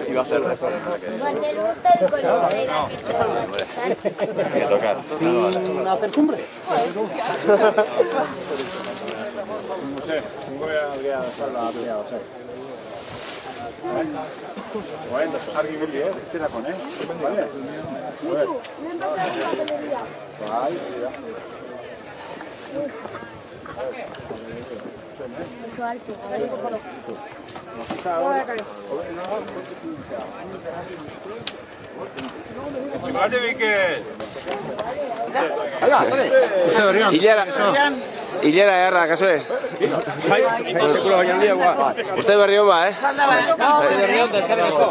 Iba a ser sin hacer cumbre. No sé, tengo que hacer la pelea, o sea. Bueno, argi bildi, ez dira con, vale? Bai, ja. Oso alto, Tximate Mikel! Hilera erra, kasue? Sekulo baina handia gua. Uste berri hon ba, Berri ondo, eskerrik asko.